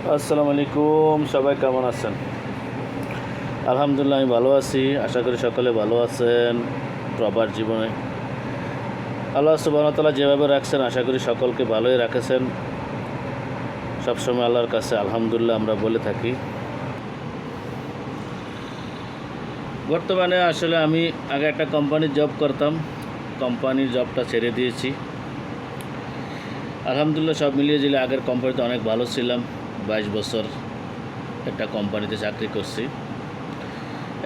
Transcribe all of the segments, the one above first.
আসসালামু আলাইকুম, সবাই কেমন আছেন? আলহামদুলিল্লাহ আমি ভালো আছি। আশা করি সকলে ভালো আছেন। প্রবার জীবনে আল্লাহ সুবহানাহু ওয়া তাআলা যেভাবে রাখছেন আশা করি সকলকে ভালোই রাখেছেন। সবসময় আল্লাহর কাছে আলহামদুলিল্লাহ আমরা বলে থাকি। বর্তমানে আসলে আমি আগে একটা কোম্পানির জব করতাম, কোম্পানির জবটা ছেড়ে দিয়েছি। আলহামদুলিল্লাহ সব মিলিয়ে জিলে আগের কোম্পানিতে অনেক ভালো ছিলাম। 22 বছর একটা কোম্পানিতে চাকরি করছি।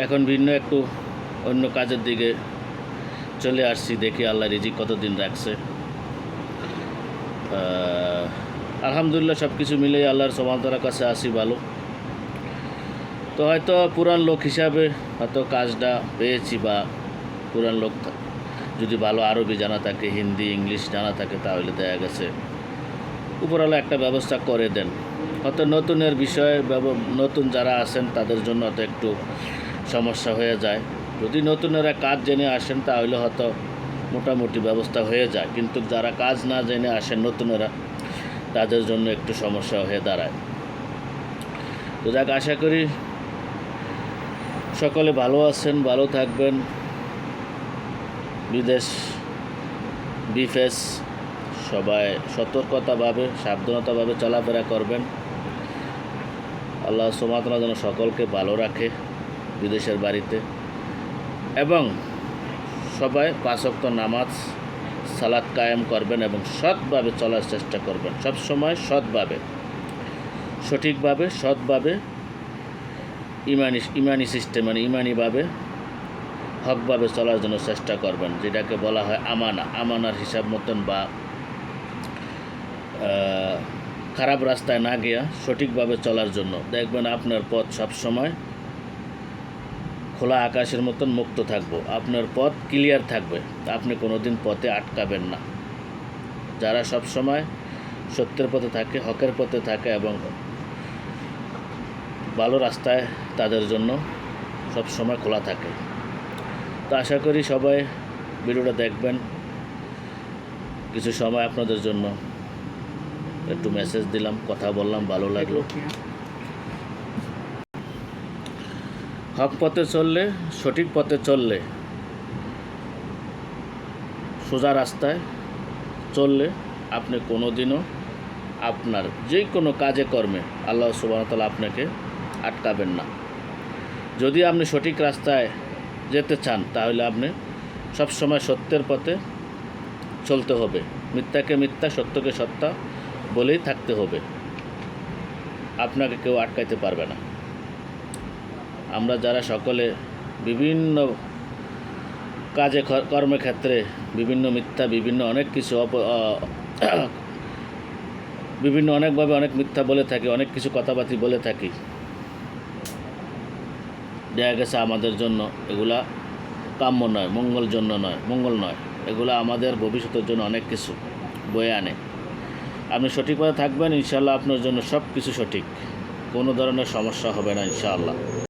এখন ভিন্ন একটু অন্য কাজের দিকে চলে আসছি, দেখি আল্লাহ রিজিক কতদিন রাখছে। আলহামদুলিল্লাহ সব কিছু মিলেই আল্লাহর সুবহানাহু ওয়া তাআলার কাছে আসি ভালো। তো হয়তো পুরান লোক হিসাবে হয়তো কাজটা পেয়েছি, বা পুরান লোক যদি ভালো আরবি জানা থাকে, হিন্দি ইংলিশ জানা থাকে, তাহলে দেখা গেছে উপরওয়ালা একটা ব্যবস্থা করে দেন। হয়তো নতুনের বিষয়ে নতুন যারা আছেন তাদের জন্য হয়তো একটু সমস্যা হয়ে যায়। যদি নতুনেরা কাজ জেনে আসেন তাহলে হয়তো মোটামুটি ব্যবস্থা হয়ে যায়, কিন্তু যারা কাজ না জেনে আসেন নতুনেরা, তাদের জন্য একটু সমস্যা হয়ে দাঁড়ায়। তো যাক, আশা করি সকলে ভালো আছেন, ভালো থাকবেন। বিদেশ বিফেস সবাই সতর্কতাভাবে সাবধানতাভাবে চলাফেরা করবেন। আল্লাহ সুবহানাহু ওয়া তাআলা যেন সকলকে ভালো রাখে বিদেশের বাড়িতে, এবং সবাই 5 ওয়াক্ত নামাজ সালাত কায়েম করবেন এবং সৎভাবে চলার চেষ্টা করবেন। সব সময় সৎভাবে, সঠিকভাবে, সৎভাবে, ইমানি সিস্টেম মানে ইমানিভাবে, হকভাবে চলার জন্য চেষ্টা করবেন, যেটাকে বলা হয় আমানার হিসাব মতন, বা খারাপ রাস্তায় না গিয়া সঠিকভাবে চলার জন্য। দেখবেন আপনার পথ সবসময় খোলা আকাশের মতন মুক্ত থাকবো, আপনার পথ ক্লিয়ার থাকবে, আপনি কোনো দিন পথে আটকাবেন না। যারা সব সময় সত্যের পথে থাকে, হকের পথে থাকে এবং ভালো রাস্তায়, তাদের জন্য সব সময় খোলা থাকে। তো আশা করি সবাই ভিডিওটা দেখবেন। কিছু সময় আপনাদের জন্য একটু মেসেজ দিলাম, কথা বললাম, ভালো লাগলো। হক পথে চললে, সঠিক পথে চললে, সোজা রাস্তায় চললে আপনি কোনো দিনও আপনার যে কোনো কাজে কর্মে আল্লাহ সুবহানাহু ওয়া তাআলা আপনাকে আটকাবেন না। যদি আপনি সঠিক রাস্তায় যেতে চান তাহলে আপনি সবসময় সত্যের পথে চলতে হবে, মিথ্যাকে মিথ্যা, সত্যকে সত্য বলেই থাকতে হবে। আপনাকে কেউ আটকাইতে পারবে না। আমরা যারা সকলে বিভিন্ন কাজে কর্মক্ষেত্রে বিভিন্ন মিথ্যা, বিভিন্ন অনেক কিছু বিভিন্ন অনেকভাবে অনেক মিথ্যা বলে থাকি, অনেক কিছু কথাবার্তা বলে থাকি, দেখা গেছে আমাদের জন্য এগুলা কাম্য নয়, মঙ্গল নয়। এগুলো আমাদের ভবিষ্যতের জন্য অনেক কিছু বয়ে আনে। আপনি সঠিকভাবে থাকবেন, ইনশাআল্লাহ আপনার জন্য সব কিছু সঠিক, কোনো ধরনের সমস্যা হবে না ইনশাআল্লাহ।